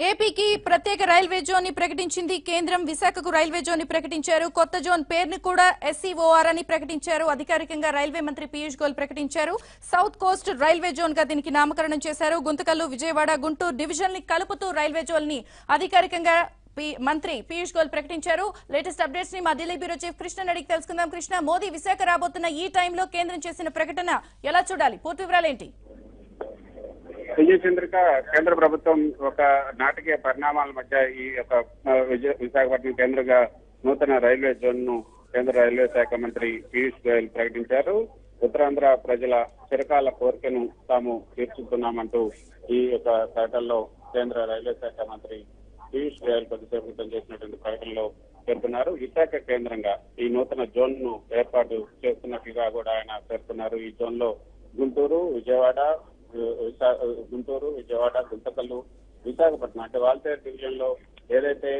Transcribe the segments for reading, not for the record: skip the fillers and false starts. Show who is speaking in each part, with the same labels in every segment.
Speaker 1: ఏపీకి ప్రత్యేక railway zone ని ప్రకటించింది కేంద్రం. విశాఖకు రైల్వే జోన్ ని ప్రకటించారు. కొత్త జోన్ పేరుని కూడా SCOR అని ప్రకటించారు. అధికారికంగా రైల్వే మంత్రి పీయూష్ గోయల్ ప్రకటించారు. సౌత్ కోస్ట్ రైల్వే జోన్ గా దీనికి నామకరణం చేశారు. గుంతకల్లు, విజయవాడ, గుంటూరు డివిజన్ ని కలుపుతూ రైల్వే జోన్ ని అధికారికంగా మంత్రి పీయూష్ గోయల్ ప్రకటించారు. లేటెస్ట్ అప్డేట్స్ ని మా ఢిల్లీ బ్యూరో చీఫ్ కృష్ణ అడిగి తెలుసుకుందాం. కృష్ణ, మోదీ విశాఖ రాబోతున్న ఈ టైంలో కేంద్రం చేసిన ప్రకటన ఎలా చూడాలి? పూర్తి వివరాలేంటి?
Speaker 2: విజయ్ చంద్రిక, కేంద్ర ప్రభుత్వం ఒక నాటకీయ పరిణామాల మధ్య ఈ యొక్క విశాఖపట్నం కేంద్రంగా నూతన రైల్వే జోన్ ను కేంద్ర రైల్వే శాఖ మంత్రి పీయూష్ గోయల్ ప్రకటించారు. ఉత్తరాంధ్ర ప్రజల చిరకాల కోరికను తాము తీర్చుతున్నామంటూ ఈ యొక్క ప్రకటనలో కేంద్ర రైల్వే శాఖ మంత్రి పీయూష్ గోయల్ కొద్దిసేపు క్రితం చేసినటువంటి ప్రకటనలో పేర్కొన్నారు. విశాఖ కేంద్రంగా ఈ నూతన జోన్ ను ఏర్పాటు చేస్తున్నట్లుగా కూడా ఆయన పేర్కొన్నారు. ఈ జోన్ లో గుంటూరు, విజయవాడ, గుంతకల్లు, విశాఖపట్నం అంటే వాల్తేరు డివిజన్ లో ఏదైతే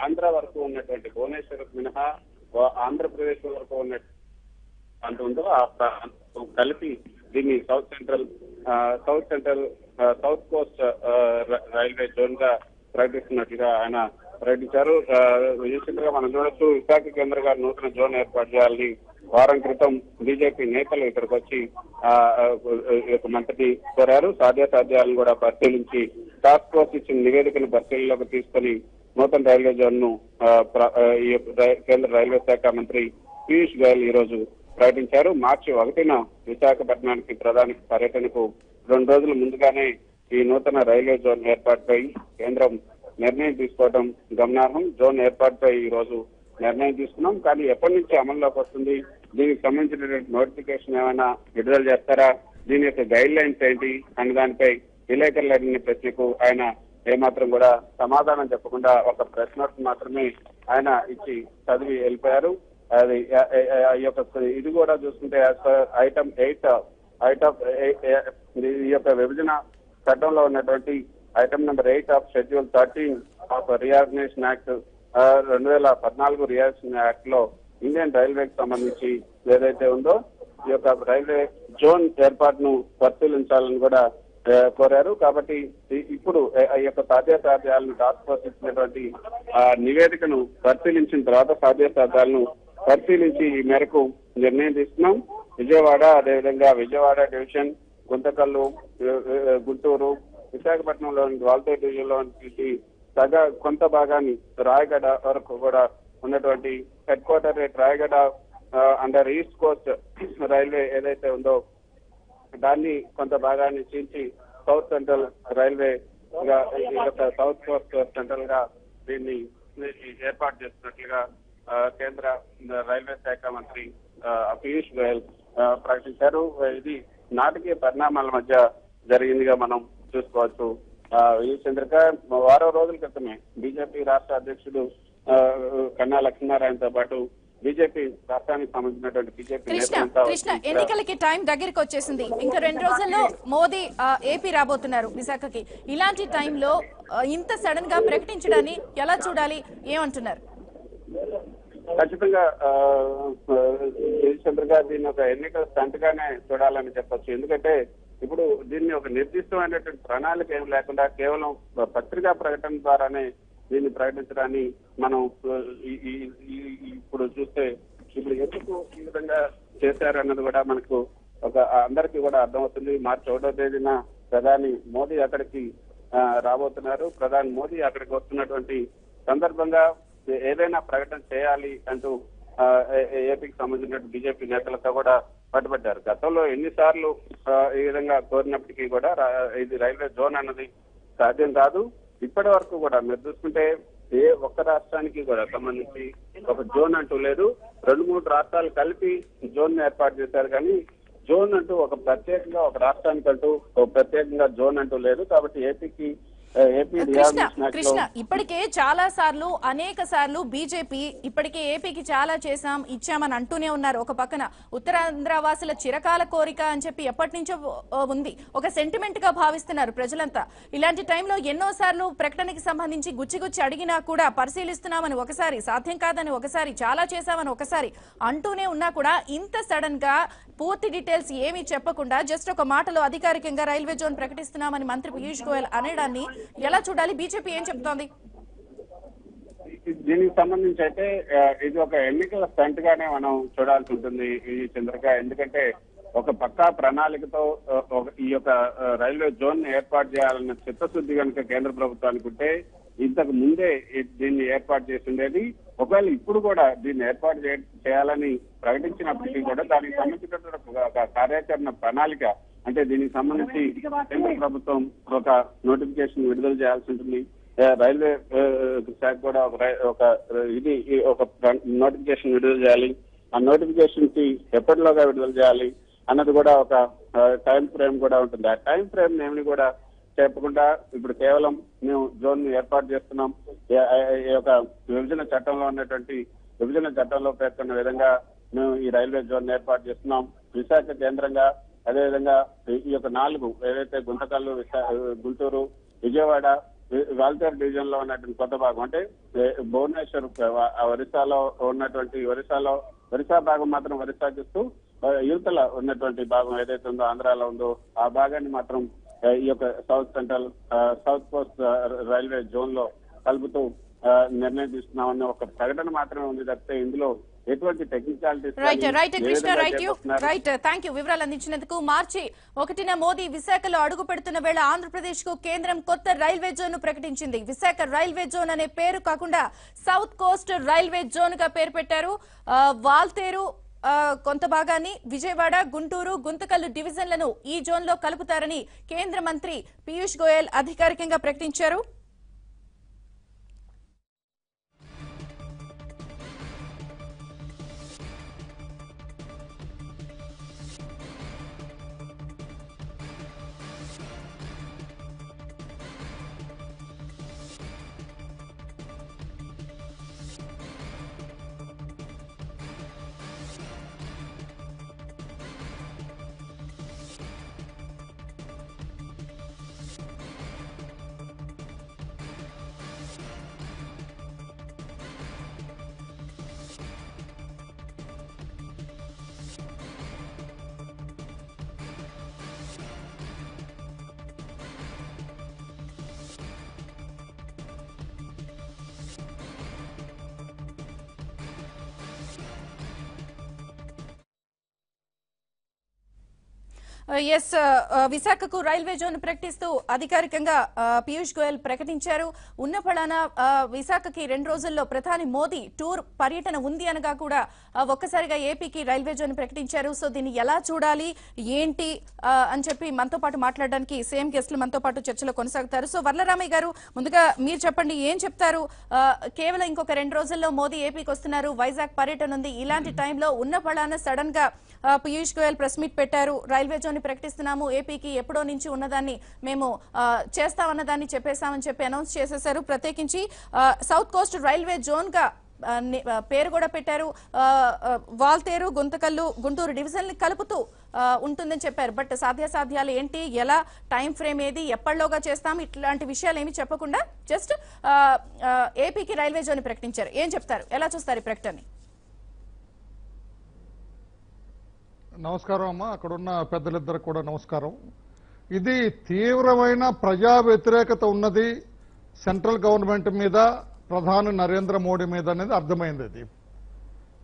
Speaker 2: ఆంధ్ర వరకు ఉన్నటువంటి భువనేశ్వర్ మినహా ఆంధ్రప్రదేశ్ వరకు ఉన్న ప్రాంతం ఉందో ఆ ప్రాంతం కలిపి దీన్ని సౌత్ కోస్ట్ రైల్వే జోన్ గా ప్రకటిస్తున్నట్లుగా ఆయన ప్రకటించారు. విజయచంద్రగా మనం చూడొచ్చు, విశాఖ కేంద్రంగా నూతన జోన్ ఏర్పాటు చేయాలని వారం క్రితం బీజేపీ నేతలు ఇక్కడికి వచ్చి మంత్రిని కోరారు. సాధ్యాసాధ్యాలను కూడా పరిశీలించి టాస్క్ ఫోర్స్ ఇచ్చిన నివేదికను పరిశీలనలోకి తీసుకుని నూతన రైల్వే జోన్ ను కేంద్ర రైల్వే శాఖ మంత్రి పీయూష్ గోయల్ ఈ రోజు ప్రకటించారు. మార్చి 1న విశాఖపట్నానికి ప్రధాని పర్యటనకు 2 రోజుల ముందుగానే ఈ నూతన రైల్వే జోన్ ఏర్పాటుపై కేంద్రం నిర్ణయం తీసుకోవడం గమనార్హం. జోన్ ఏర్పాటుపై ఈ రోజు నిర్ణయం తీసుకున్నాం, కానీ ఎప్పటి నుంచి అమల్లోకి వస్తుంది, దీనికి సంబంధించినటువంటి నోటిఫికేషన్ ఏమైనా విడుదల చేస్తారా, దీని యొక్క గైడ్ లైన్స్ ఏంటి అనే దానిపై విలేకరులు అడిగిన ప్రశ్నకు ఆయన ఏమాత్రం కూడా సమాధానం చెప్పకుండా ఒక ప్రెస్ నోట్ మాత్రమే ఆయన ఇచ్చి చదివి వెళ్ళిపోయారు. అది ఈ ఇది కూడా చూసుకుంటే ఐటమ్ 8 ఈ యొక్క విభజన చట్టంలో ఉన్నటువంటి item number 8 of schedule 13 of reorganisation act 2014 reorganisation act లో ఇండియన్ రైల్వేకి సంబంధించి ఏదైతే ఉందో ఈ యొక్క రైల్వే జోన్ ఏర్పాటును పరిశీలించాలని కూడా కోరారు. కాబట్టి ఇప్పుడు ఈ యొక్క సాధ్యాసాధ్యాలను టాస్క్ ఫోర్స్ ఇచ్చినటువంటి నివేదికను పరిశీలించిన తర్వాత సాధ్యాసాధ్యాలను పరిశీలించి ఈ మేరకు నిర్ణయం తీసుకున్నాం. విజయవాడ, అదేవిధంగా విజయవాడ డివిజన్, గుంతకల్లు, గుంటూరు, విశాఖపట్నంలోని వాల్తేరు డివిజన్ లో కొంత భాగాన్ని రాయగడ వరకు కూడా ఉన్నటువంటి head quarter rate Rayagada under east Coast railway ఏదైతే ఉందో దాన్ని కొంత భాగాన్ని చీల్చి south central railway south Coast central గా దీన్ని ఏర్పాటు చేస్తున్నట్లుగా కేంద్ర రైల్వే శాఖ మంత్రి పీయూష్ గోయల్ ప్రకటించారు. ఇది నాటకీయ పరిణామాల మధ్య జరిగిందిగా మనం చూసుకోవచ్చు. చంద్రిక, వారం రోజుల క్రితమే బీజేపీ రాష్ట్ర అధ్యక్షుడు కన్నా లక్ష్మీనారాయణతో పాటు బీజేపీ రాష్ట్రానికి సంబంధించినటువంటి బీజేపీ
Speaker 1: కృష్ణ, ఎన్నికలకి టైం దగ్గరికి వచ్చేసింది. ఇంకా 2 రోజుల్లో మోదీ ఏపీ రాబోతున్నారు విశాఖకి. ఇలాంటి టైంలో ఇంత సడన్ గా ప్రకటించడాన్ని ఎలా చూడాలి, ఏమంటున్నారు?
Speaker 2: ఖచ్చితంగా చంద్రగా దీన్ని ఒక ఎన్నికల స్టంట్ గానే చూడాలని చెప్పొచ్చు. ఎందుకంటే ఇప్పుడు దీన్ని ఒక నిర్దిష్టమైనటువంటి ప్రణాళిక ఏం లేకుండా కేవలం పత్రికా ప్రకటన ద్వారానే దీన్ని ప్రకటించడాన్ని మనం ఇప్పుడు చూస్తే ఇప్పుడు ఎందుకు ఈ విధంగా చేశారన్నది కూడా మనకు అందరికీ కూడా అర్థమవుతుంది. మార్చి 1వ తేదీన ప్రధాని మోదీ అక్కడికి రాబోతున్నారు. ప్రధాని మోదీ అక్కడికి వస్తున్నటువంటి సందర్భంగా ఏదైనా ప్రకటన చేయాలి అంటూ ఏపీకి సంబంధించిన బీజేపీ నేతలతో కూడా పట్టుబడ్డారు. గతంలో ఎన్నిసార్లు ఈ విధంగా కోరినప్పటికీ కూడా ఇది రైల్వే జోన్ అన్నది సాధ్యం కాదు. ఇప్పటి వరకు కూడా మీరు చూసుకుంటే ఏ ఒక్క రాష్ట్రానికి కూడా సంబంధించి ఒక జోన్ అంటూ లేదు. 2-3 రాష్ట్రాలు కలిపి జోన్ ఏర్పాటు చేశారు, కానీ జోన్ అంటూ ఒక ప్రత్యేకంగా ఒక రాష్ట్రానికి అంటూ ఒక ప్రత్యేకంగా జోన్ అంటూ లేదు. కాబట్టి
Speaker 1: కృష్ణ, ఇప్పటికే చాలా సార్లు అనేక సార్లు బీజేపీ ఇప్పటికే ఏపీకి చాలా ఇచ్చామని అంటూనే ఉన్నారు. ఒక పక్కన ఉత్తరాంధ్ర వాసుల చిరకాల కోరిక అని చెప్పి ఎప్పటి నుంచో ఉంది, ఒక సెంటిమెంట్ గా భావిస్తున్నారు ప్రజలంతా. ఇలాంటి టైంలో ఎన్నో సార్లు ప్రకటనకి సంబంధించి గుచ్చి అడిగినా కూడా పరిశీలిస్తున్నామని ఒకసారి, సాధ్యం కాదని ఒకసారి, చాలా చేశామని ఒకసారి అంటూనే ఉన్నా కూడా ఇంత సడన్ గా పూర్తి డీటెయిల్స్ ఏమీ చెప్పకుండా జస్ట్ ఒక మాటలో అధికారికంగా రైల్వే జోన్ ప్రకటిస్తున్నామని మంత్రి పీయూష్ గోయల్ అనడాన్ని ఎలా చూడాలి? బీజేపీ ఏం చెప్తోంది?
Speaker 2: దీనికి సంబంధించి అయితే ఇది ఒక ఎన్నికల స్టంట్ గానే మనం చూడాల్సి ఉంటుంది ఈ చంద్రిక. ఎందుకంటే ఒక పక్కా ప్రణాళికతో ఈ యొక్క రైల్వే జోన్ ఏర్పాటు చేయాలన్న చిత్తశుద్ధి కనుక కేంద్ర ప్రభుత్వానికి ఉంటే ఇంతకు ముందే దీన్ని ఏర్పాటు చేసి ఉండేది. ఒకవేళ ఇప్పుడు కూడా దీన్ని ఏర్పాటు చేయాలని ప్రకటించినప్పటికీ కూడా దానికి సంబంధించినటువంటి ఒక కార్యాచరణ ప్రణాళిక, అంటే దీనికి సంబంధించి కేంద్ర ప్రభుత్వం ఒక నోటిఫికేషన్ విడుదల చేయాల్సి ఉంటుంది. రైల్వే శాఖ కూడా ఒక నోటిఫికేషన్ విడుదల చేయాలి. ఆ నోటిఫికేషన్ కి ఎప్పటిలోగా విడుదల చేయాలి అన్నది కూడా ఒక టైం ఫ్రేమ్ కూడా ఉంటుంది. ఆ టైం ఫ్రేమ్ ఏమి కూడా చెప్పకుండా ఇప్పుడు కేవలం మేము జోన్ ని ఏర్పాటు చేస్తున్నాం, ఈ యొక్క విభజన చట్టంలో పేర్కొన్న విధంగా మేము ఈ రైల్వే జోన్ ఏర్పాటు చేస్తున్నాం. విశాఖ కేంద్రంగా, అదేవిధంగా ఈ యొక్క 4 ఏదైతే గుంతకల్లు, గుంటూరు, విజయవాడ, వాల్తేరు డివిజన్ లో ఉన్నటువంటి కొత్త భాగం, అంటే భువనేశ్వర్, ఒరిస్సాలో ఉన్నటువంటి ఒరిస్సా భాగం మాత్రం ఒరిస్సాకి ఇస్తూ యువతల ఉన్నటువంటి భాగం ఏదైతే ఉందో ఆంధ్రాలో ఉందో ఆ భాగాన్ని మాత్రం ఈ యొక్క సౌత్ కోస్ట్ రైల్వే జోన్ లో కలుపుతూ నిర్ణయం తీసుకున్నామని ఒక ప్రకటన మాత్రమే ఉంది తప్పితే ఇందులో ఎటువంటి technicalities.
Speaker 1: Right Krishna, right thank you వివరాలు అందించినందుకు. మార్చి 1న మోదీ విశాఖలో అడుగు పెడుతున్న వేళ ఆంధ్రప్రదేశ్ కు కేంద్రం కొత్త రైల్వే జోన్ ను ప్రకటించింది. విశాఖ రైల్వే జోన్ అనే పేరు కాకుండా సౌత్ కోస్ట్ రైల్వే జోన్ గా పేరు పెట్టారు. వాల్తేరు కొంత భాగాన్ని, విజయవాడ, గుంటూరు, గుంతకల్లు డివిజన్లను ఈ జోన్ లో కలుపుతారని కేంద్ర మంత్రి పీయూష్ గోయల్ అధికారికంగా ప్రకటించారు. విశాఖకు రైల్వే జోన్ ప్రకటిస్తూ అధికారికంగా పీయూష్ గోయల్ ప్రకటించారు. ఉన్న ఫలానా విశాఖకి 2 రోజుల్లో ప్రధాని మోదీ టూర్ పర్యటన ఉంది అనగా కూడా ఒక్కసారిగా ఏపీకి రైల్వే జోన్ ప్రకటించారు. సో దీన్ని ఎలా చూడాలి ఏంటి అని చెప్పి మనతో పాటు మాట్లాడడానికి సేమ్ గెస్టులు మనతో పాటు చర్చలో కొనసాగుతారు. సో వర్లరామయ్య గారు, ముందుగా మీరు చెప్పండి, ఏం చెప్తారు? కేవలం ఇంకొక 2 రోజుల్లో మోదీ ఏపీకి వస్తున్నారు, వైజాగ్ పర్యటన ఉంది. ఇలాంటి టైంలో ఉన్న ఫలానా సడన్ గా పీయూష్ గోయల్ ప్రెస్ మీట్ పెట్టారు. రైల్వే జోన్ ప్రకటిస్తున్నాము, ఏపీకి ఎప్పుడో నుంచి ఉన్నదాన్ని మేము చేస్తామన్నదాన్ని చెప్పేశామని చెప్పి అనౌన్స్ చేసేశారు. ప్రత్యేకించి సౌత్ కోస్ట్ రైల్వే జోన్ గా పేరు కూడా పెట్టారు. వాల్తేరు, గుంతకల్లు, గుంటూరు డివిజన్ కలుపుతూ ఉంటుందని చెప్పారు. బట్ సాధ్యాసాధ్యాలు ఏంటి, ఎలా, టైం ఫ్రేమ్ ఏది, ఎప్పటిలోగా చేస్తాం, ఇట్లాంటి విషయాలు ఏమి చెప్పకుండా జస్ట్ ఏపీకి రైల్వే జోన్ ప్రకటించారు. ఏం చెప్తారు, ఎలా చూస్తారు ఈ ప్రకటన?
Speaker 3: నమస్కారం అమ్మా, అక్కడున్న పెద్దలిద్దరికి కూడా నమస్కారం. ఇది తీవ్రమైన ప్రజా వ్యతిరేకత ఉన్నది సెంట్రల్ గవర్నమెంట్ మీద, ప్రధాని నరేంద్ర మోడీ మీద అనేది అర్థమైంది. అది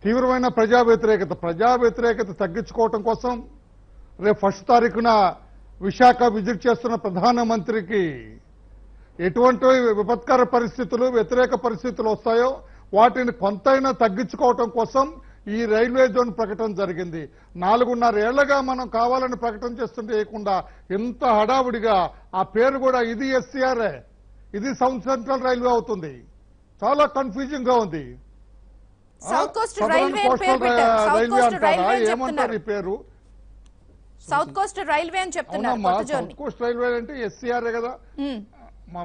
Speaker 3: తీవ్రమైన ప్రజా వ్యతిరేకత తగ్గించుకోవటం కోసం రేపు 1 తారీఖున విశాఖ విజిట్ చేస్తున్న ప్రధానమంత్రికి ఎటువంటి విపత్కర పరిస్థితులు, వ్యతిరేక పరిస్థితులు వస్తాయో వాటిని కొంతైనా తగ్గించుకోవటం కోసం ఈ రైల్వే జోన్ ప్రకటన జరిగింది. 4.5 ఏళ్లుగా మనం కావాలని ప్రకటన చేస్తుంటే చేయకుండా ఎంత హడావుడిగా ఆ పేరు కూడా ఇది ఎస్సీఆర్ఏ, ఇది సౌత్ సెంట్రల్ రైల్వే అవుతుంది. చాలా కన్ఫ్యూజింగ్ గా ఉంది.
Speaker 1: రైల్వే
Speaker 3: అంటారా, ఏమంటారు ఈ పేరు?
Speaker 1: సౌత్ కోస్ట్ రైల్వే అని చెప్తున్నారు.
Speaker 3: సౌత్ కోస్ట్ రైల్వే అంటే ఎస్సీఆర్ఏ కదా మా,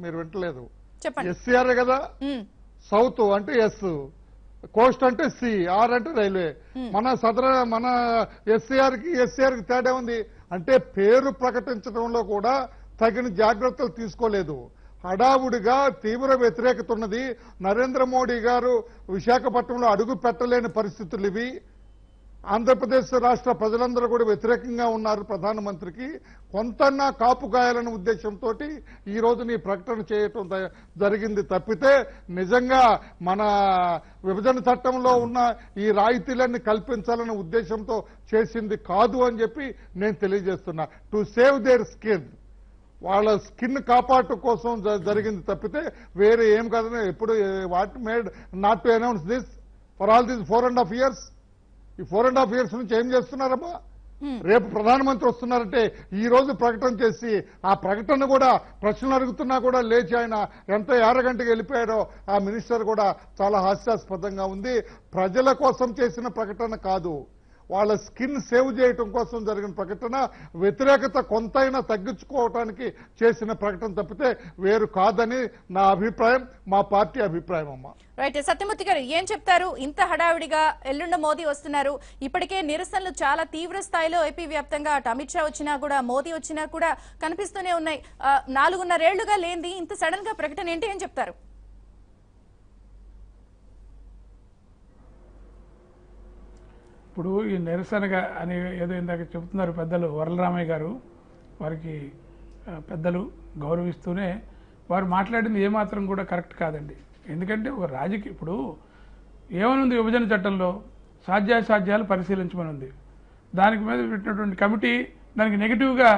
Speaker 3: మీరు వింటలేదు. ఎస్సీఆర్ఏ కదా. సౌత్ అంటే ఎస్, కోస్ట్ అంటే సి, ఆర్ అంటే రైల్వే. మన ఎస్సీఆర్ కి తేడా ఉంది. అంటే పేరు ప్రకటించడంలో కూడా తగిన జాగ్రత్తలు తీసుకోలేదు. హడావుడిగా తీవ్ర వ్యతిరేకత ఉన్నది. నరేంద్ర మోడీ గారు విశాఖపట్నంలో అడుగు పెట్టలేని పరిస్థితులు ఇవి. ఆంధ్రప్రదేశ్ రాష్ట్ర ప్రజలందరూ కూడా వ్యతిరేకంగా ఉన్నారు ప్రధానమంత్రికి. కొంతన్నా కాపు కాయాలనే ఉద్దేశంతో ఈ రోజు ఈ ప్రకటన చేయటం జరిగింది తప్పితే నిజంగా మన విభజన చట్టంలో ఉన్న ఈ రాయితీలన్నీ కల్పించాలనే ఉద్దేశంతో చేసింది కాదు అని చెప్పి నేను తెలియజేస్తున్నా. టు సేవ్ దేర్ స్కిన్, వాళ్ళ స్కిన్ కాపాడటం కోసం జరిగింది తప్పితే వేరే ఏం కాదని ఎప్పుడు what made not to announce this for all this 4.5 years. ఈ 4.5 years నుంచి ఏం చేస్తున్నారమ్మా? రేపు ప్రధానమంత్రి వస్తున్నారంటే ఈ రోజు ప్రకటన చేసి ఆ ప్రకటన కూడా ప్రశ్నలు అడుగుతున్నా కూడా లేచి ఆయన ఎంత యారగంటకి వెళ్ళిపోయారో ఆ మినిస్టర్ కూడా చాలా హాస్యాస్పదంగా ఉంది. ప్రజల కోసం చేసిన ప్రకటన కాదు, వాళ్ళ స్కిన్ సేవ్ చేయటం కోసం జరిగిన ప్రకటన. వ్యతిరేకత కొంతైనా తగ్గించుకోవటానికి చేసిన ప్రకటన తప్పితే వేరు కాదని నా అభిప్రాయం, మా పార్టీ అభిప్రాయం అమ్మా.
Speaker 1: రైట్. సత్యమూర్తి గారు ఏం చెప్తారు? ఇంత హడావిడిగా ఎల్లుండ మోదీ వస్తున్నారు, ఇప్పటికే నిరసనలు చాలా తీవ్ర స్థాయిలో ఏపీ వ్యాప్తంగా అటు అమిత్ షా వచ్చినా కూడా మోదీ వచ్చినా కూడా కనిపిస్తూనే ఉన్నాయి. 4.5 ఏళ్లుగా లేనిది ఇంత సడన్ గా ప్రకటన ఏంటి అని చెప్తారు?
Speaker 4: ఇప్పుడు ఈ నిరసనగా అని ఏదో ఇందాక చెబుతున్నారు పెద్దలు వరలరామయ్య గారు, వారికి పెద్దలు గౌరవిస్తూనే వారు మాట్లాడింది ఏమాత్రం కూడా కరెక్ట్ కాదండి. ఎందుకంటే ఒక రాజకీయ ఇప్పుడు ఏమనుంది విభజన చట్టంలో సాధ్యాసాధ్యాలు పరిశీలించమని ఉంది. దానికి మీద పెట్టినటువంటి కమిటీ దానికి నెగిటివ్గా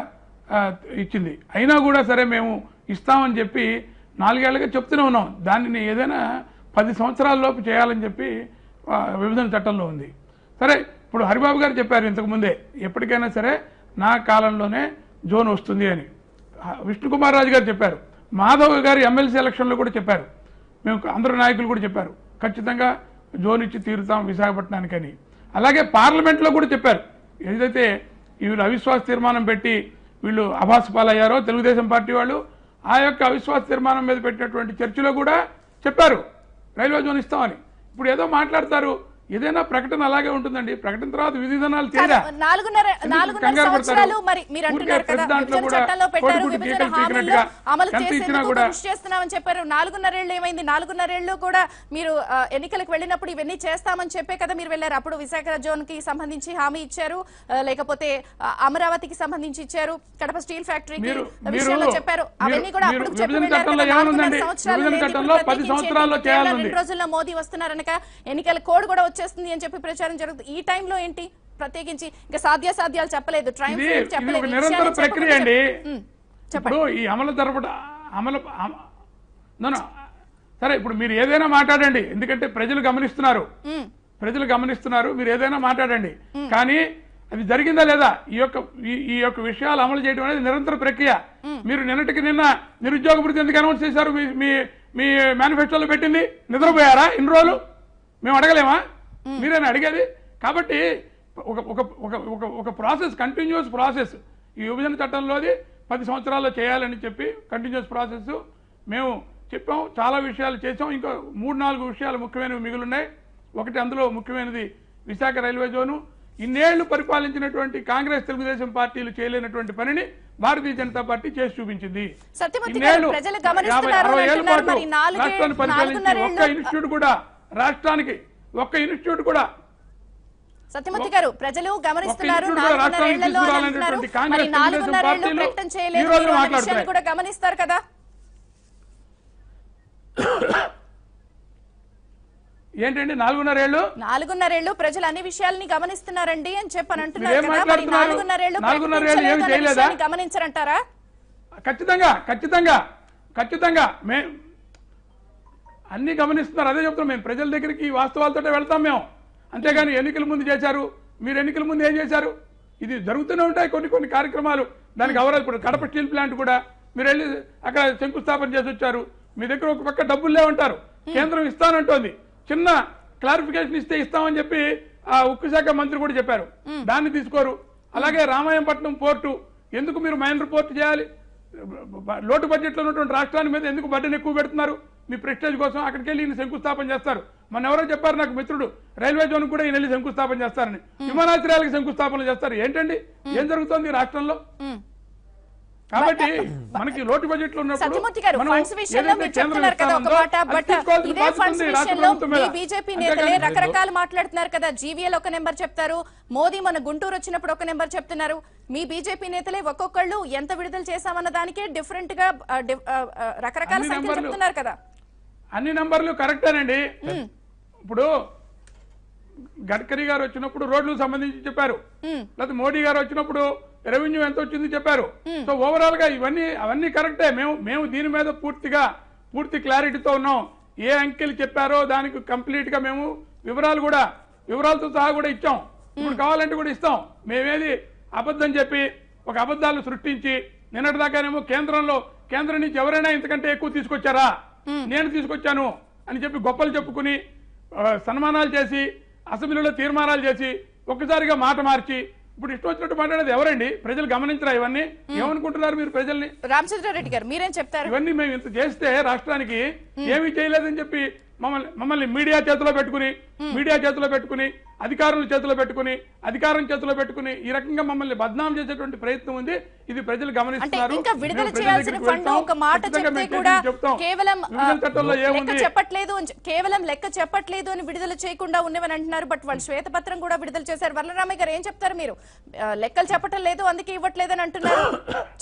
Speaker 4: ఇచ్చింది. అయినా కూడా సరే మేము ఇస్తామని చెప్పి 4 ఏళ్లుగా చెప్తూనే ఉన్నాం. దానిని ఏదైనా 10 సంవత్సరాలలోపు చేయాలని చెప్పి విభజన చట్టంలో ఉంది. సరే, ఇప్పుడు హరిబాబు గారు చెప్పారు ఇంతకుముందే ఎప్పటికైనా సరే నా కాలంలోనే జోన్ వస్తుంది అని. విష్ణుకుమార్ రాజు గారు చెప్పారు, మాధవ్ గారు ఎమ్మెల్సీ ఎలక్షన్లో కూడా చెప్పారు, మేము అందరు నాయకులు కూడా చెప్పారు ఖచ్చితంగా జోన్ ఇచ్చి తీరుతాం విశాఖపట్నానికని. అలాగే పార్లమెంట్లో కూడా చెప్పారు. ఏదైతే వీళ్ళు అవిశ్వాస తీర్మానం పెట్టి వీళ్ళు అభాసపాలయ్యారో తెలుగుదేశం పార్టీ వాళ్ళు, ఆ యొక్క అవిశ్వాస తీర్మానం మీద పెట్టినటువంటి చర్చలో కూడా చెప్పారు రైల్వే జోన్ ఇస్తామని. ఇప్పుడు ఏదో మాట్లాడతారు, ఏదైనా ప్రకటన అలాగే ఉంటుందండి. ప్రకటన తర్వాత విధి విధానాలు తేడా.
Speaker 1: 4.5 సంవత్సరాలు మరి మీరు అంటున్నారు కదా విభజన చట్టంలో పెట్టారు, విభజన హామీలు అమలు చేసేందుకు కృషి చేస్తున్నామని చెప్పారు. 4.5 ఏళ్లు ఏమైంది? 4.5 ఏళ్లు కూడా మీరు ఎన్నికలకు వెళ్ళినప్పుడు ఇవన్నీ చేస్తామని చెప్పే కదా మీరు వెళ్ళారు. అప్పుడు విశాఖ జోన్ కి సంబంధించి హామీ ఇచ్చారు, లేకపోతే అమరావతికి సంబంధించి ఇచ్చారు, కడప స్టీల్ ఫ్యాక్టరీకి విషయంలో చెప్పారు. అవన్నీ కూడా అప్పుడు చెప్పి వెళ్ళారు.
Speaker 4: 10 సంవత్సరాల్లో
Speaker 1: 2 రోజుల్లో మోదీ వస్తున్నారనక ఎన్నికల కోడ్ కూడా వచ్చేస్తుంది అని చెప్పి ప్రచారం జరుగుతుంది. ఈ టైంలో ఏంటి ప్రత్యేకించి ఇంకా సాధ్యాసాధ్యాలు చెప్పలేదు,
Speaker 4: నిరంతర ప్రక్రియ అండి. ఇప్పుడు ఈ అమలు సరే ఇప్పుడు మీరు ఏదైనా మాట్లాడండి, ఎందుకంటే ప్రజలు గమనిస్తున్నారు, మీరు ఏదైనా మాట్లాడండి. కానీ అది జరిగిందా లేదా ఈ యొక్క విషయాలు అమలు చేయడం అనేది నిరంతర ప్రక్రియ. మీరు నిన్నటికి నిన్న నిరుద్యోగ భృతి ఎందుకు అనౌన్స్ చేశారు? మీ మేనిఫెస్టోలో పెట్టింది నిద్రపోయారా ఇన్ని రోజులు? మేము అడగలేమా? మీరేనా అడిగేది? కాబట్టి ఒక ప్రాసెస్, కంటిన్యూస్ ప్రాసెస్. ఈ విభజన చట్టంలోది 10 సంవత్సరాల్లో చేయాలని చెప్పి కంటిన్యూస్ ప్రాసెస్ మేము చెప్పాం. చాలా విషయాలు చేసాం. ఇంకా 3-4 విషయాలు ముఖ్యమైనవి మిగులున్నాయి. ఒకటి అందులో ముఖ్యమైనది విశాఖ రైల్వే జోను. ఇన్నేళ్లు పరిపాలించినటువంటి కాంగ్రెస్ తెలుగుదేశం పార్టీలు చేయలేనటువంటి పనిని భారతీయ జనతా పార్టీ చేసి చూపించింది. రాష్ట్రాన్ని పరిపాలించి ఒక్క ఇన్స్టిట్యూట్ కూడా
Speaker 1: సత్యమూర్తి గారు ప్రజలు గమనిస్తున్నారు. 4.5 ఏళ్లలో అంటున్నారు, మరి 4.5 ఏళ్లు ప్రకటన చేయలేదు కూడా గమనిస్తారు కదా.
Speaker 4: ఏంటండి 4.5
Speaker 1: ఏళ్లు ప్రజలు అన్ని విషయాలని గమనిస్తున్నారండి అని చెప్పని అంటున్నారు కదా. మరి 4.5 ఏళ్లు గమనించరంటారా?
Speaker 4: ఖచ్చితంగా అన్ని గమనిస్తున్నారు. అదే చెప్తున్నాం, మేము ప్రజల దగ్గరికి వాస్తవాలతో వెళ్తాం మేము. అంతేగాని ఎన్నికల ముందు చేశారు, మీరు ఎన్నికల ముందు ఏం చేశారు? ఇది జరుగుతూనే ఉంటాయి కొన్ని కార్యక్రమాలు. దానికి అవరాలు. ఇప్పుడు కడప స్టీల్ ప్లాంట్ కూడా మీరు వెళ్ళి అక్కడ శంకుస్థాపన చేసి వచ్చారు. మీ దగ్గర ఒక పక్క డబ్బులు లేవంటారు, కేంద్రం ఇస్తానంటోంది. చిన్న క్లారిఫికేషన్ ఇస్తే ఇస్తామని చెప్పి ఆ ఉక్కు శాఖ మంత్రి కూడా చెప్పారు, దాన్ని తీసుకోరు. అలాగే రామాయంపట్నం పోర్టు ఎందుకు మీరు మైనర్ పోర్టు చేయాలి? లోటు బడ్జెట్లో ఉన్నటువంటి రాష్ట్రాన్ని మీద ఎందుకు బడ్జెట్ ఎక్కువ పెడుతున్నారు? మీ ప్రెస్టేజ్ కోసం అక్కడికి వెళ్ళి ఈయన శంకుస్థాపన చేస్తారు. మన ఎవరో చెప్పారు నాకు మిత్రుడు, రైల్వే జోన్ కూడా ఈయన వెళ్ళి శంకుస్థాపన చేస్తారని. విమానాశ్రయాలకు శంకుస్థాపన చేస్తారు. ఏంటండి ఏం జరుగుతోంది రాష్ట్రంలో? కాబట్టి మనకి లోటు బడ్జెట్ లో
Speaker 1: సత్యమూర్తి గారు ఫండ్స్ విషయంలో మీరు చెప్తున్నారు కదా ఒక మాట, బట్ ఇదే ఫండ్స్ విషయంలో మీ బీజేపీ నేతలే రకరకాలు మాట్లాడుతున్నారు కదా. జీవీఎల్ ఒక నెంబర్ చెప్తారు, మోదీ మన గుంటూరు వచ్చినప్పుడు ఒక నెంబర్ చెప్తున్నారు. మీ బీజేపీ నేతలే ఒక్కొక్కళ్ళు ఎంత విడుదల చేశామన్న దానికే డిఫరెంట్ గా రకరకాల సంఖ్యలు చెప్తున్నారు కదా.
Speaker 4: అన్ని నంబర్లు కరెక్టేనండి. ఇప్పుడు గడ్కరీ గారు వచ్చినప్పుడు రోడ్లకు సంబంధించి చెప్పారు, లేకపోతే మోడీ గారు వచ్చినప్పుడు రెవెన్యూ ఎంత వచ్చింది చెప్పారు. సో ఓవరాల్ గా అవన్నీ కరెక్టే. మేము దీని మీద పూర్తి క్లారిటీతో ఉన్నాం. ఏ అంకెలు చెప్పారో దానికి కంప్లీట్ గా మేము వివరాలతో సహా కూడా ఇచ్చాం. ఇప్పుడు కావాలంటే కూడా ఇస్తాం. మేమేది అబద్ధం చెప్పి ఒక అబద్ధాలు సృష్టించి నిన్నటిదాకానేమో కేంద్రం నుంచి ఎవరైనా ఇంతకంటే ఎక్కువ తీసుకొచ్చారా, నేను తీసుకొచ్చాను అని చెప్పి గొప్పలు చెప్పుకుని సన్మానాలు చేసి అసెంబ్లీలో తీర్మానాలు చేసి ఒక్కసారిగా మాట మార్చి ఇప్పుడు ఇష్టం వచ్చినట్టు మాట్లాడేది ఎవరండి? ప్రజలు గమనించరా? ఇవన్నీ ఏమనుకుంటున్నారు మీరు ప్రజల్ని?
Speaker 1: రామచంద్రారెడ్డి గారు మీరేం చెప్తారు?
Speaker 4: ఇవన్నీ మేము ఇంత చేస్తే రాష్ట్రానికి ఏమీ చేయలేదని చెప్పి మమ్మల్ని మీడియా చేతిలో పెట్టుకుని అధికారం చేతిలో పెట్టుకుని ఈ రకంగా మమ్మల్ని బద్నాం చేసేటువంటి ప్రయత్నం ఉంది. ఇది ప్రజలు గమనిస్తున్నారు.
Speaker 1: ఇంకా విడుదల చేయాల్సిన ఫండ్ ఒక మాట చెప్తే కూడా కేవలం లెక్క చెప్పట్లేదు అని విడుదల చేయకుండా ఉన్నవని అంటున్నారు. బట్ వాళ్ళు శ్వేతపత్రం కూడా విడుదల చేశారు. వరలరామయ్య గారు ఏం చెప్తారు? మీరు లెక్కలు చెప్పటం లేదు అందుకే ఇవ్వట్లేదని అంటున్నారు,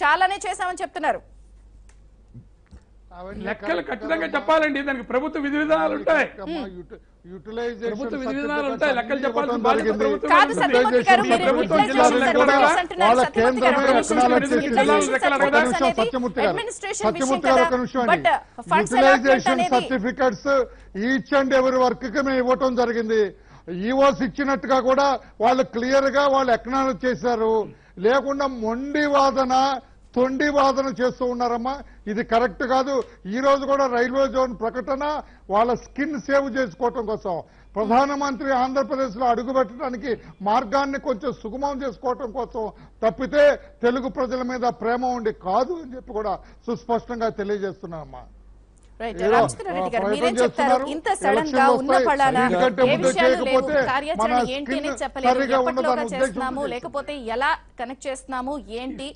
Speaker 1: చాలానే చేశామని చెప్తున్నారు.
Speaker 4: లెక్కలు ఖచ్చితంగా చెప్పాలండి. దానికి ప్రభుత్వ విధి విధానాలు ఉంటాయి. లెక్కలు చెప్పాల్సిన బాధ్యత ప్రభుత్వం.
Speaker 3: యూటిలైజేషన్ సర్టిఫికెట్స్ ఈచ్ అండ్ ఎవరి వర్క్ కి మేము ఇవ్వటం జరిగింది. ఈఓస్ ఇచ్చినట్టుగా కూడా వాళ్ళు క్లియర్ గా వాళ్ళు ఎక్నాలజ్ చేశారు. లేకుండా తొండి వాదన చేస్తూ ఉన్నారమ్మా. ఇది కరెక్ట్ కాదు. ఈ రోజు కూడా రైల్వే జోన్ ప్రకటన వాళ్ళ స్కిన్ సేవ్ చేసుకోవటం కోసం, ప్రధానమంత్రి ఆంధ్రప్రదేశ్ లో అడుగుపెట్టడానికి మార్గాన్ని కొంచెం సుగమం చేసుకోవటం కోసం తప్పితే తెలుగు ప్రజల మీద ప్రేమ ఉండి కాదు అని చెప్పి కూడా సుస్పష్టంగా తెలియజేస్తున్నామమ్మా.
Speaker 1: మీరేం చెప్తారు? ఇంత సడన్ గా ఉన్న ఫలానా ఏ విషయాలు లేవు, కార్యాచరణ ఏంటి అని చెప్పలేదు. ఎప్పటిలోగా చేస్తున్నాము, లేకపోతే ఎలా కనెక్ట్ చేస్తున్నాము, ఏంటి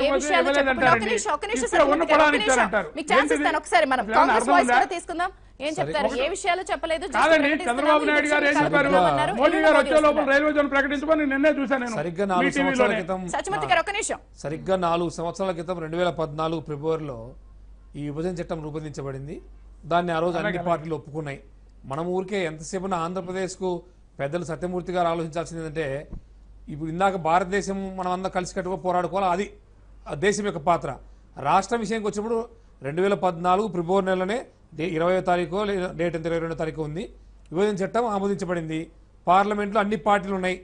Speaker 1: ఏ విషయాలు చెప్పండి. ఒక నిమిషం మీకు ఛాన్స్ ఇస్తాను. ఒకసారి మనం కాంగ్రెస్ వాయిస్ కూడా తీసుకుందాం. ఏం చెప్తారు? ఏ విషయాలు చెప్పలేదు.
Speaker 4: చంద్రబాబు నాయుడు గారు ఏం చెప్పారు? మోడీ గారు వచ్చే లోపల రైల్వే జోన్ ప్రకటించమని నిన్నే చూశాను.
Speaker 5: సరిగ్గా 4 సంవత్సరాల క్రితం
Speaker 1: సత్యమూర్తి గారు ఒక నిమిషం.
Speaker 5: సరిగ్గా 4 సంవత్సరాల క్రితం 2014 ఫిబ్రవరిలో ఈ విభజన చట్టం రూపొందించబడింది. దాన్ని ఆ రోజు అన్ని పార్టీలు ఒప్పుకున్నాయి. మనం ఊరికే ఎంతసేపు ఆంధ్రప్రదేశ్కు పెద్దలు సత్యమూర్తి గారు ఆలోచించాల్సింది ఏంటంటే, ఇప్పుడు ఇందాక భారతదేశం మనం అందరం కలిసికట్టుగా పోరాడుకోవాలి, అది దేశం యొక్క పాత్ర. రాష్ట్రం విషయానికి వచ్చినప్పుడు 2014 ఫిబ్రవరి నెలలోనే 20వ తారీఖు డేట్ ఎంత 22వ తారీఖు ఉంది. విభజన చట్టం ఆమోదించబడింది. పార్లమెంట్లో అన్ని పార్టీలు ఉన్నాయి,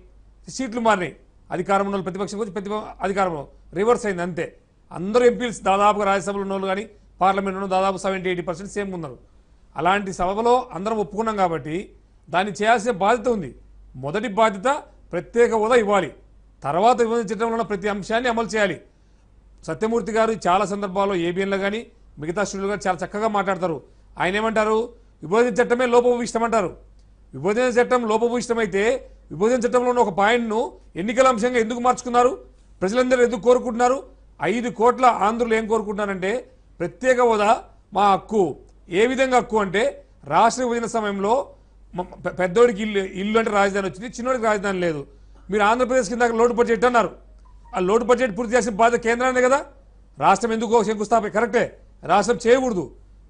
Speaker 5: సీట్లు మారినాయి. అధికారంలో ప్రతిపక్షం వచ్చి అధికారంలో రివర్స్ అయింది అంతే. అందరూ ఎంపీలు దాదాపుగా రాజ్యసభలో ఉన్న వాళ్ళు కానీ పార్లమెంట్లో దాదాపు 70-80% సేమ్ ఉన్నారు. అలాంటి సభలో అందరం ఒప్పుకున్నాం కాబట్టి దాన్ని చేయాల్సిన బాధ్యత ఉంది. మొదటి బాధ్యత ప్రత్యేక హోదా ఇవ్వాలి. తర్వాత విభజన చట్టంలో ఉన్న ప్రతి అంశాన్ని అమలు చేయాలి. సత్యమూర్తి గారు చాలా సందర్భాల్లో ఏబిఎన్లో కానీ మిగతా స్టూడియోలు కానీ చాలా చక్కగా మాట్లాడతారు. ఆయన ఏమంటారు? విభజన చట్టమే లోపభూయిష్టం అంటారు. విభజన చట్టం లోపభూయిష్టమైతే విభజన చట్టంలో ఉన్న ఒక పాయింట్ను ఎన్నికల అంశంగా ఎందుకు మార్చుకున్నారు? ప్రజలందరూ ఎందుకు కోరుకుంటున్నారు? 5 కోట్ల ఆంధ్రులు ఏం కోరుకుంటున్నారంటే ప్రత్యేక హోదా మా హక్కు. ఏ విధంగా హక్కు అంటే, రాష్ట్ర విభజన సమయంలో పెద్దోడికి ఇల్లు అంటే రాజధాని వచ్చింది, చిన్నోడికి రాజధాని లేదు. మీరు ఆంధ్రప్రదేశ్ కింద లోటు బడ్జెట్ అన్నారు. ఆ లోటు బడ్జెట్ పూర్తి చేసిన బాధ్యత కేంద్రాన్ని కదా. రాష్ట్రం ఎందుకో శంకుస్థాపన కరెక్టే, రాష్ట్రం చేయకూడదు.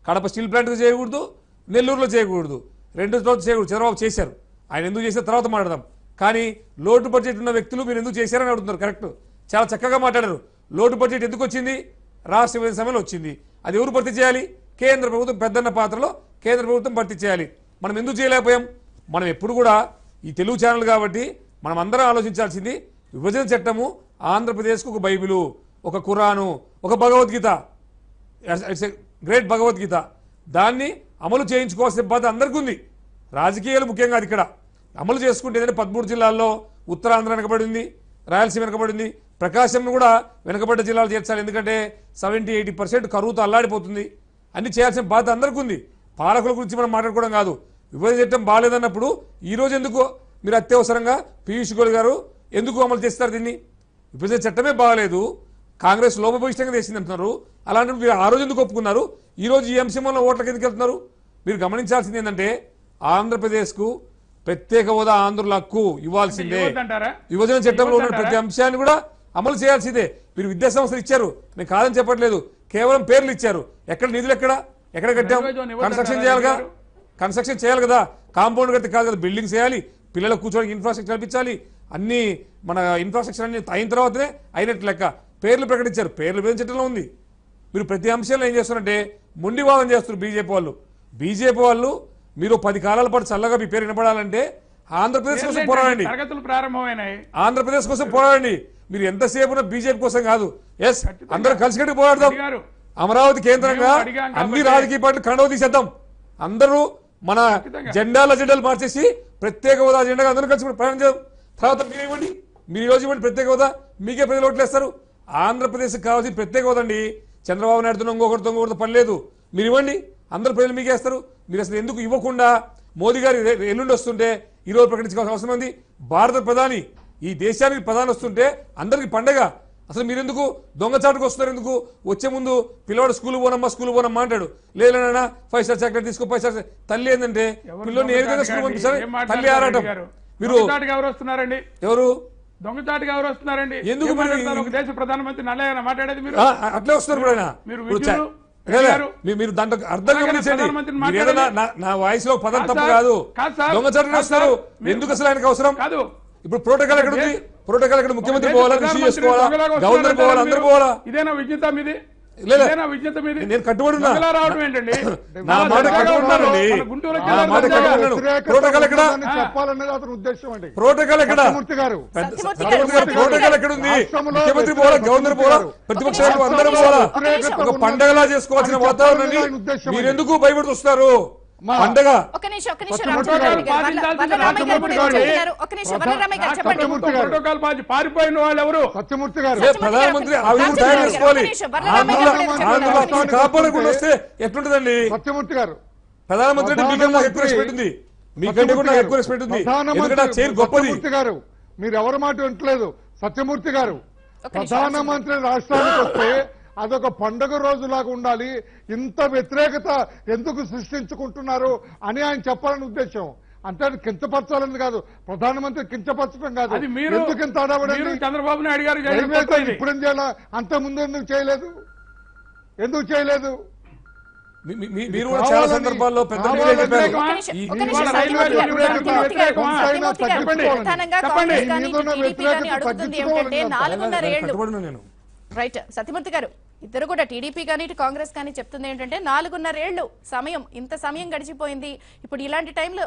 Speaker 5: కడప స్టీల్ ప్లాంట్ చేయకూడదు, నెల్లూరులో చేయకూడదు, 2 చోట్ల చేయకూడదు. చంద్రబాబు చేశారు. ఆయన ఎందుకు చేసిన తర్వాత మాట్లాడదాం. కానీ లోటు బడ్జెట్ ఉన్న వ్యక్తులు మీరు ఎందుకు చేశారని అడుగుతున్నారు. కరెక్ట్, చాలా చక్కగా మాట్లాడారు. లోటు బడ్జెట్ ఎందుకు వచ్చింది? రాష్ట్ర విభజన సమయంలో వచ్చింది. అది ఎవరు భర్తీ చేయాలి? కేంద్ర ప్రభుత్వం పెద్దన్న పాత్రలో కేంద్ర ప్రభుత్వం భర్తీ చేయాలి. మనం ఎందుకు చేయలేకపోయాం? మనం ఎప్పుడు కూడా ఈ తెలుగు ఛానల్ కాబట్టి మనం అందరం ఆలోచించాల్సింది, విభజన చట్టము ఆంధ్రప్రదేశ్కు ఒక బైబిలు, ఒక ఖురాను, ఒక Bhagavad Gita, it's a great Bhagavad Gita. దాన్ని అమలు చేయించుకోవాల్సిన బాధ్యత అందరికీ ఉంది. రాజకీయాలు ముఖ్యంగా అది ఇక్కడ అమలు చేసుకుంటే ఏదైనా 13 జిల్లాల్లో ఉత్తరాంధ్ర వెనకబడింది, రాయలసీమ వెనకబడింది, ప్రకాశం కూడా వెనకబడ్డ జిల్లాలు చేర్చాలి. ఎందుకంటే 70-80% కరువుతో అల్లాడిపోతుంది. అన్ని చేయాల్సిన బాధ్యత అందరికీ ఉంది. పాలకుల గురించి మనం మాట్లాడుకోవడం కాదు. విభజన చట్టం బాగాలేదన్నప్పుడు ఈరోజు ఎందుకు మీరు అత్యవసరంగా పీయూష్ గోయల్ గారు ఎందుకు అమలు చేస్తారు దీన్ని? విభజన చట్టమే బాగాలేదు, కాంగ్రెస్ లోపభూయిష్టంగా చేసింది అంటున్నారు. అలాంటి మీరు ఆ రోజు ఎందుకు ఒప్పుకున్నారు? ఈ రోజు ఈ అంశం వల్ల ఓట్లకి ఎందుకు వెళ్తున్నారు? మీరు గమనించాల్సింది ఏంటంటే ఆంధ్రప్రదేశ్కు ప్రత్యేక హోదా ఆంధ్రుల హక్కు ఇవ్వాల్సిందే. విభజన చట్టంలో ఉన్న ప్రతి అంశాన్ని కూడా అమలు చేయాల్సిందే. మీరు విద్యా సంస్థలు ఇచ్చారు, నేను కాదని చెప్పట్లేదు, కేవలం పేర్లు ఇచ్చారు. ఎక్కడ నిధులు ఎక్కడ కట్టాం? కన్స్ట్రక్షన్ చేయాలిగా, కన్స్ట్రక్షన్ చేయాలి కదా. కాంపౌండ్ కడితే కాదు కదా, బిల్డింగ్స్ చేయాలి, పిల్లలకు కూర్చోడానికి ఇన్ఫ్రాస్ట్రక్చర్ కల్పించాలి. అన్ని మన ఇన్ఫ్రాస్ట్రక్చర్ అన్ని అయిన తర్వాతనే అయినట్టు లెక్క. పేర్లు ప్రకటించారు, పేర్లు విభజన చట్టంలో ఉంది. మీరు ప్రతి అంశంలో ఏం చేస్తున్నారంటే మొండివాదం చేస్తున్నారు బీజేపీ వాళ్ళు. మీరు 10 కాలాల పాటు చల్లగా మీ పేరు వినపడాలంటే ఆంధ్రప్రదేశ్ కోసం పోరాడండి. ఆంధ్రప్రదేశ్ కోసం పోరాడండి. మీరు ఎంతసేపు బీజేపీ కోసం కాదు. ఎస్, అందరూ కలిసికట్టి పోరాడదాం. అమరావతి కేంద్రంగా అన్ని రాజకీయ పార్టీలు కండవ తీసేద్దాం. అందరూ మన జెండాలు మార్చేసి ప్రత్యేక హోదా జెండాగా అందరూ కలిసి ప్రయాణం చేద్దాం. తర్వాత మీరు ఇవ్వండి, మీరు ఈరోజు ఇవ్వండి ప్రత్యేక హోదా, మీకే ప్రజలు ఓట్లు వేస్తారు. ఆంధ్రప్రదేశ్కి కావాల్సిన ప్రత్యేక హోదా అండి. చంద్రబాబు నాయుడుతో ఇంకొకరితో పని లేదు. మీరు ఇవ్వండి, అందరూ ప్రజలు మీకే వేస్తారు. మీరు అసలు ఎందుకు ఇవ్వకుండా మోదీ గారు ఎల్లుండి వస్తుంటే ఈరోజు ప్రకటించుకోవాల్సిన అవసరం ఉంది. భారత ప్రధాని ఈ దేశానికి ప్రధాని వస్తుంటే అందరికి పండగ. అసలు మీరెందుకు దొంగచాటుకు వస్తున్నారు? ఎందుకు? వచ్చే ముందు పిల్లవాడు స్కూల్ పోనమ్మా అంటాడు. లేదన్నా 5 స్టార్ చాక్లెట్ తీసుకో 5 స్టార్. తల్లి ఏంటంటే పిల్లల్ని ఏ విధంగా స్కూల్ పంపిస్తారు? తల్లి ఆరాటం. మీరు ఎవరు
Speaker 4: దొంగచాటుగా ఎవరు వస్తున్నారండి?
Speaker 5: ఎందుకు
Speaker 4: దేశ ప్రధానమంత్రి నల్లయ్య మాట్లాడేది? మీరు
Speaker 5: అట్లే వస్తున్నారు. మీరు దాంట్లో అర్థం గమనించండి. నా వాయిస్ లో పదం తప్పు కాదు. దొంగచాటుగా వస్తారు. ఎందుకు అసలు ఆయనకు అవసరం? ఇప్పుడు ప్రోటోకాల్ ఎక్కడ ఉంది? ప్రోటోకాల్ ఎక్కడ? ముఖ్యమంత్రి పోవాలా, రిసీవ్ చేసుకోవాలా, గవర్నర్ పోవాలా, అందరూ పోవాలా?
Speaker 4: ఇదేనా విజ్ఞత మీది?
Speaker 5: నేను కట్టుబడి ఉన్నా, నా మాట కట్టుబడున్నానండి. ప్రోటోకాల్ ఎక్కడ? ప్రోటోకాల్ ఎక్కడ? ప్రోటోకాల్ ఎక్కడ ఉంది? ముఖ్యమంత్రి పోవాలా, గవర్నర్ పోవాలా, ప్రతిపక్షాలు అందరూ పోవాలా? ఒక పండగలా చేసుకోవాల్సిన వాతావరణాన్ని మీరెందుకు భయపడుతున్నారు? పండగ
Speaker 4: పారిపోయిన వాళ్ళు ఎవరు?
Speaker 3: సత్యమూర్తి గారు,
Speaker 5: ప్రధానమంత్రి ఆ విధంగా తయారు చేసుకోవాలి. ఆంధ్ర కాపాడకుండా వస్తే ఎట్లుంటదండి?
Speaker 3: సత్యమూర్తి గారు,
Speaker 5: ప్రధానమంత్రి మీకన్నా ఎక్కువ రెస్పెక్ట్ ఉంది, మీకంటే కూడా ఎక్కువ రెస్పెక్ట్ ఉంది. ఎందుకంటే చైర్ గొప్పది.
Speaker 3: సత్యమూర్తి గారు, మీరు ఎవరి మాట వింటలేదు. సత్యమూర్తి గారు, ప్రధానమంత్రి రాష్ట్రానికి వస్తే అదొక పండుగ రోజులాగా ఉండాలి. ఇంత వ్యతిరేకత ఎందుకు సృష్టించుకుంటున్నారు అని ఆయన చెప్పాలని ఉద్దేశం. అంటే కించపరచాలని కాదు, ప్రధానమంత్రి కించపరచడం కాదు. ఎందుకు ఇంత అడవడండి?
Speaker 4: చంద్రబాబు నాయుడు గారు
Speaker 3: ఇప్పుడేం చేయాలా? అంత ముందు ఎందుకు చేయలేదు?
Speaker 5: మీరు కూడా చాలా సందర్భాల్లో పెద్ద
Speaker 1: రైట్. సత్యమూర్తి గారు, ఇద్దరు కూడా టీడీపీ కానీ కాంగ్రెస్ కానీ చెప్తుంది ఏంటంటే 4.5 ఏళ్లు సమయం, ఇంత సమయం గడిచిపోయింది. ఇప్పుడు ఇలాంటి టైంలో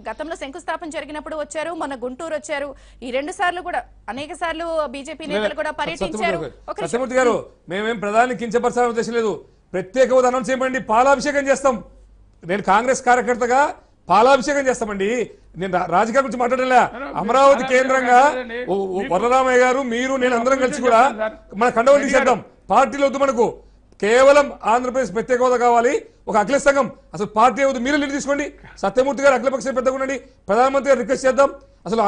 Speaker 1: గతంలో శంకుస్థాపన జరిగినప్పుడు వచ్చారు, మన గుంటూరు వచ్చారు, ఈ 2 సార్లు కూడా అనేక సార్లు బీజేపీ నేతలు కూడా పర్యటించారు.
Speaker 5: సత్యమూర్తి గారు, మేమేం ప్రధాని కించపరచాలని ఉద్దేశం లేదు. ప్రత్యేక హోదా అనౌన్స్ చేయమండి, పాలాభిషేకం చేస్తాం. నేను కాంగ్రెస్ కార్యకర్తగా పాలాభిషేకం చేస్తామండి. నేను రాజకీయాల గురించి మాట్లాడలే. అమరావతి కేంద్రంగా వరరామయ్య గారు, మీరు, నేను అందరం కలిసి కూడా మన కండవలు తీసేద్దాం. పార్టీలు వద్దు మనకు. కేవలం ఆంధ్రప్రదేశ్ ప్రత్యేక హోదా కావాలి. ఒక అఖిల సంఘం, అసలు పార్టీ వద్దు, మీరు లీడ్ తీసుకోండి. సత్యమూర్తి గారు అఖిలపక్షం పెద్దగా ఉండండి. ప్రధానమంత్రి గారు రిక్వెస్ట్ చేద్దాం. అసలు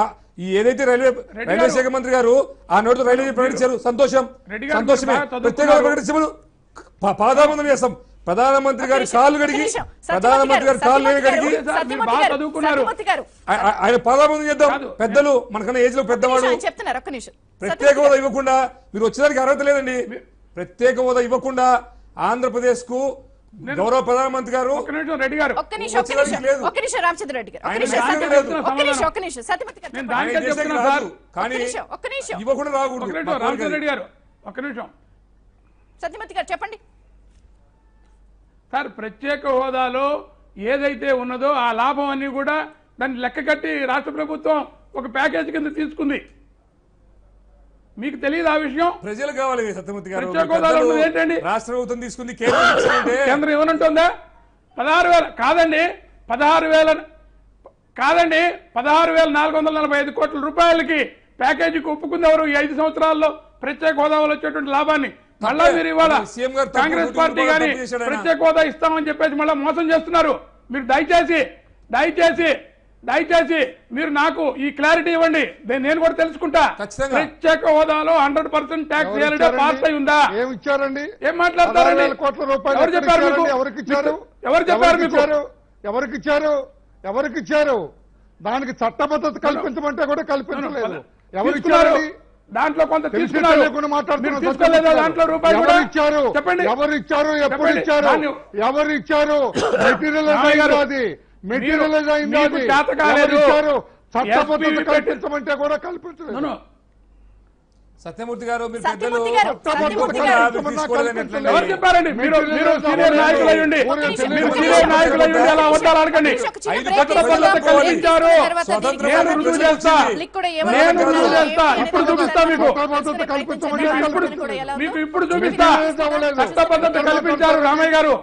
Speaker 5: ఏదైతే రైల్వే శాఖ మంత్రి గారు ఆ నోటితో రైల్వే ప్రకటించారు, సంతోషమే. ప్రత్యేక హోదా ప్రకటించమను పాదాబంధం చేస్తాం. ప్రధానమంత్రి గారి కాళ్ళు కడిగి ఆయన పాదాబంధం చేద్దాం. పెద్దలు, మనకన్నా ఏజ్ లో పెద్దవాడు. ప్రత్యేక హోదా ఇవ్వకుండా మీరు వచ్చేదానికి అర్హత లేదండి. ప్రత్యేక హోదా ఇవ్వకుండా ఆంధ్రప్రదేశ్ కు గౌరవ ప్రధానమంత్రి గారు ఇవ్వకుండా రాకూడదు.
Speaker 1: సత్యమూర్తి గారు చెప్పండి
Speaker 4: సార్. ప్రత్యేక హోదాలో ఏదైతే ఉన్నదో ఆ లాభం అన్ని కూడా దాన్ని లెక్క కట్టి రాష్ట్ర ప్రభుత్వం ఒక ప్యాకేజ్ కింద తీసుకుంది. మీకు తెలియదు ఆ విషయం?
Speaker 5: ప్రజలు కావాలి సత్యమూర్తి గారు.
Speaker 4: ప్రత్యేక హోదాలో ఉన్నది ఏంటండి?
Speaker 5: రాష్ట్ర ప్రభుత్వం తీసుకుంది,
Speaker 4: కేంద్రం ఏమనంటుందా? 16,000 కాదండి, 16,445 కోట్ల రూపాయలకి ప్యాకేజీకి ఒప్పుకుంది ఎవరు? ఈ 5 సంవత్సరాల్లో ప్రత్యేక హోదాలో వచ్చేటువంటి లాభాన్ని మళ్ళా మీరు ఇవాళ కాంగ్రెస్ పార్టీ గాని ప్రత్యేక హోదా ఇస్తామని చెప్పేసి మళ్ళీ మోసం చేస్తున్నారు. మీరు దయచేసి దయచేసి మీరు నాకు ఈ క్లారిటీ ఇవ్వండి, నేను కూడా తెలుసుకుంటా.
Speaker 5: ఖచ్చితంగా.
Speaker 4: ప్రత్యేక హోదాలో 100% ట్యాక్స్ రియాలిటీ పాస్ అయి ఉందా?
Speaker 3: ఏమి ఇచ్చారండి?
Speaker 4: ఏం మాట్లాడతారండి?
Speaker 3: 60,000 కోట్ల రూపాయలు
Speaker 4: ఎవరు చెప్పారు మీకు?
Speaker 3: ఎవరికి ఇచ్చారు?
Speaker 4: ఎవరు చెప్పారు మీకు?
Speaker 3: ఎవరికి ఇచ్చారు? ఎవరికి ఇచ్చారు? దానికి చట్టబద్ధత కల్పించమంటే కూడా కల్పించలేదు. ఎవరు ఇచ్చారు?
Speaker 4: దాంట్లో కొంత
Speaker 3: తీసుకోలేదా?
Speaker 4: దాంట్లో రూపాయలు కూడా
Speaker 3: ఇచ్చారు?
Speaker 4: చెప్పండి.
Speaker 3: ఎవరు ఇచ్చారు? ఎప్పుడు ఇచ్చారు? ఎవరు ఇచ్చారు? మెటీరియలైజ్ అయింది. మెటీరియలైజ్ అయింది. ఎవరు ఇచ్చారు? చట్టబద్ధత కల్పించమంటే కూడా కల్పించలేదు.
Speaker 5: సత్యమూర్తి గారు మీరు
Speaker 1: సత్యమూర్తి
Speaker 5: పెద్దలు
Speaker 1: గారు, సత్యమూర్తి గారు.
Speaker 4: ఎవరు చెప్పారండి? మీరు సీనియర్ నాయకులు అయ్యండి, మీరు సీనియర్ నాయకులు అయ్యండి అలా అబద్ధాలు ఆడకండి. చట్టబద్ధత కల్పించారు. నేను రుజువు చేస్తా, నేను రుజువు చేస్తా. ఇప్పుడు చూపిస్తా మీకు, మీకు ఇప్పుడు చూపిస్తా. చట్టబద్ధత కల్పించారు రామయ్య గారు.